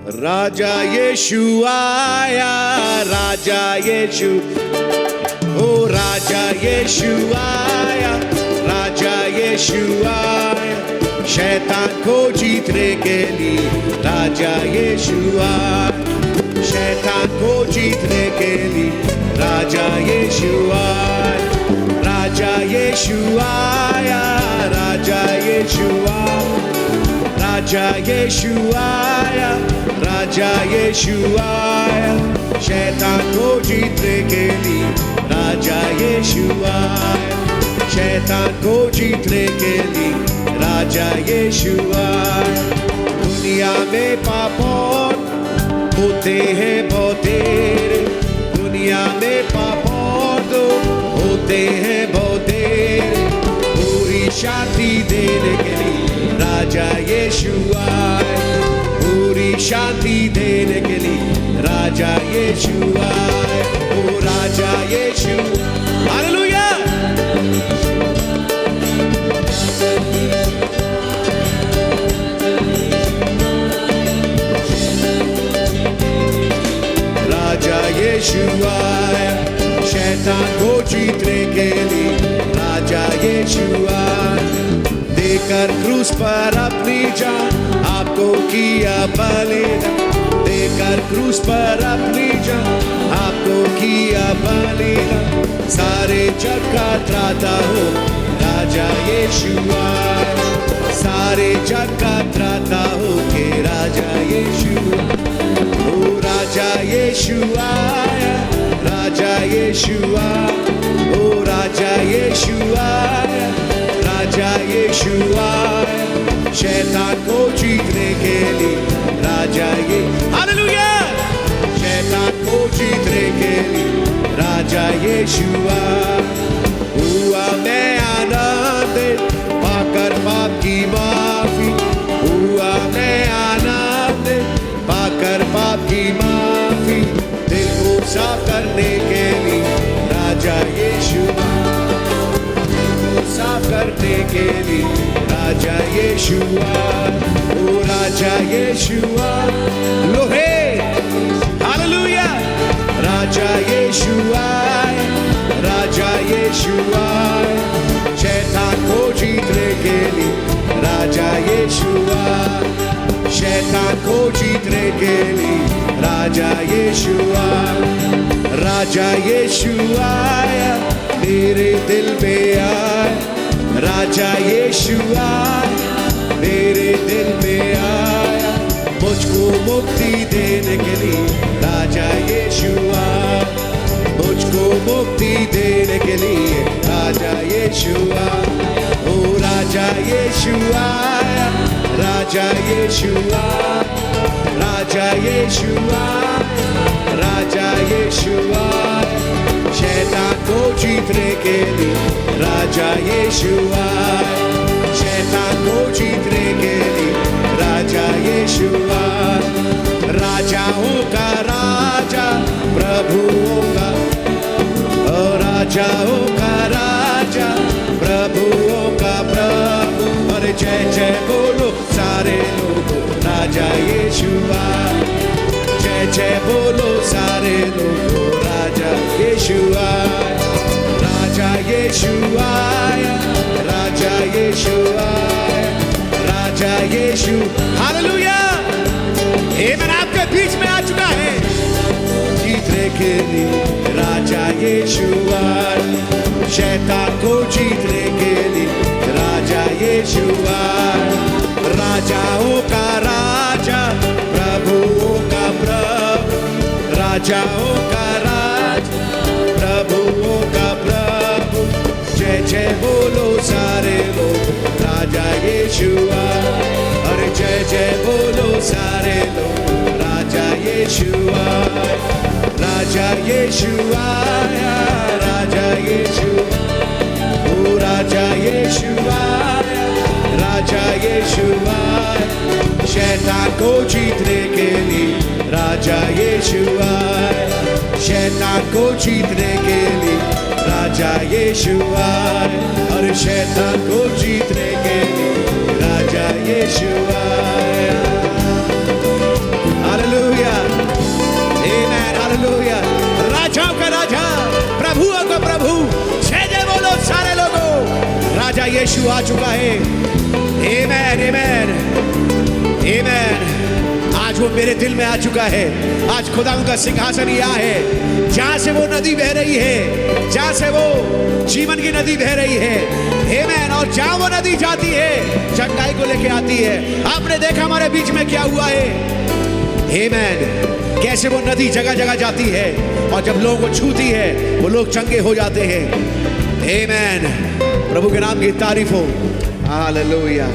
राजा यीशु आया, राजा यीशु, ओ राजा यीशु आया, राजा यीशु आया, शैतान को जीतने के लिए राजा यीशु आया, शैतान को जीतने के लिए राजा यीशु आया, राजा यीशु आया, राजा यीशु आया, राजा यीशु आया, राजा यीशु आया, शैतान को जीतने के लिए राजा यीशु आया, शैतान को जीतने के लिए राजा यीशु आया। दुनिया में पापों होते हैं बहुतेरे, दुनिया में पापों तो होते हैं बहुतेरे, पूरी शांति देने के लिए राजा यीशु आया, पूरी शांति देने के लिए राजा यीशु आया, ओ राजा यीशु, हालेलुया। राजा यीशु आया, शैतान को जीतने के लिए राजा यीशु आया, देकर क्रूस पर अपनी जान आपको किया बलिदान, देकर क्रूस पर अपनी जान आपको किया बलिदान, सारे जग का त्राता हो राजा यीशु आया, सारे जग का त्राता हो के राजा यीशु, ओ राजा यीशु आया, राजा यीशु आया, ओ राजा यीशु आया, राजा यीशु आया, शैतान को जीतने के लिए राजा ये, हालेलुया, शैतान को जीतने के लिए राजा यीशु आया, हुआ मैं आनंदित पाकर पाप की माफी, हुआ मैं आनंदित पाकर पाप की माफी, दिल को साफ करने के लिए राजा यीशु आया, साफ करने के लिए राजा यीशु आया, ओ राजा यीशु आया, लोहे, हालेलुया, राजा यीशु आया, राजा यीशु आया, शैतान को जीतने के लिए राजा यीशु आया, शैतान को जीतने के लिए राजा यीशु आया, राजा यीशु आया, मेरे दिल में आया, राजा यीशु आया, मेरे दिल में आया, मुझको मुक्ति देने के लिए राजा यीशु आया, मुझको मुक्ति देने के लिए राजा यीशु आया, ओ राजा यीशु आया, राजा यीशु आया, राजा यीशु आया, राजा यीशु आया, शैतान को जीतने के लिए राजा यीशु आया, शैतान को जीतने के लिए राजा यीशु आया, राजाओं का राजा, प्रभुओं का, राजाओं का राजा, प्रभुओं का प्रभु, और जय जय बोलो सारे लोग राजा यीशु आया, जय जय बोलो सारे लोग राजा यीशु आया, राजा यीशु आया, राजा यीशु आया, राजा यीशु, हालेलुया, आमेन, आपके बीच में आ चुका है, जीतने के लिए राजा यीशु आया, शैतान को जीतने के लिए राजा यीशु आया, राजाओं का राजा, प्रभुओं का प्रभु, राजाओं का राजा, प्रभुओं का प्रभु, जय जय बोलो सारे लोग राजा यीशु आया, और जय जय बोलो सारे लोग राजा यीशु आया, राजा यीशु आया, राजा यीशु, ओ राजा यीशु आया, राजा यीशु आया, शैतान को जीतने के लिए राजा यीशु आया, शैतान को जीतने के लिए राजा यीशु आया, और शैतान को जीतने के लिए राजा यीशु आया, यीशु आ चुका है। आमेन, आमेन, आमेन। आज वो मेरे दिल में आ चुका है। आज खुदा का सिंहासन यहाँ है, जहाँ से वो नदी बह रही है, जहाँ से वो जीवन की नदी बह रही है। आमेन। और जहाँ वो नदी जाती है, चंगाई को लेके आती है। आपने देखा हमारे बीच में क्या हुआ है। आमेन। कैसे वो नदी जगह जगह जाती है और जब लोगों को छूती है वो लोग चंगे हो जाते हैं। आमेन। प्रभु के नाम की तारीफ हो। हालेलुया।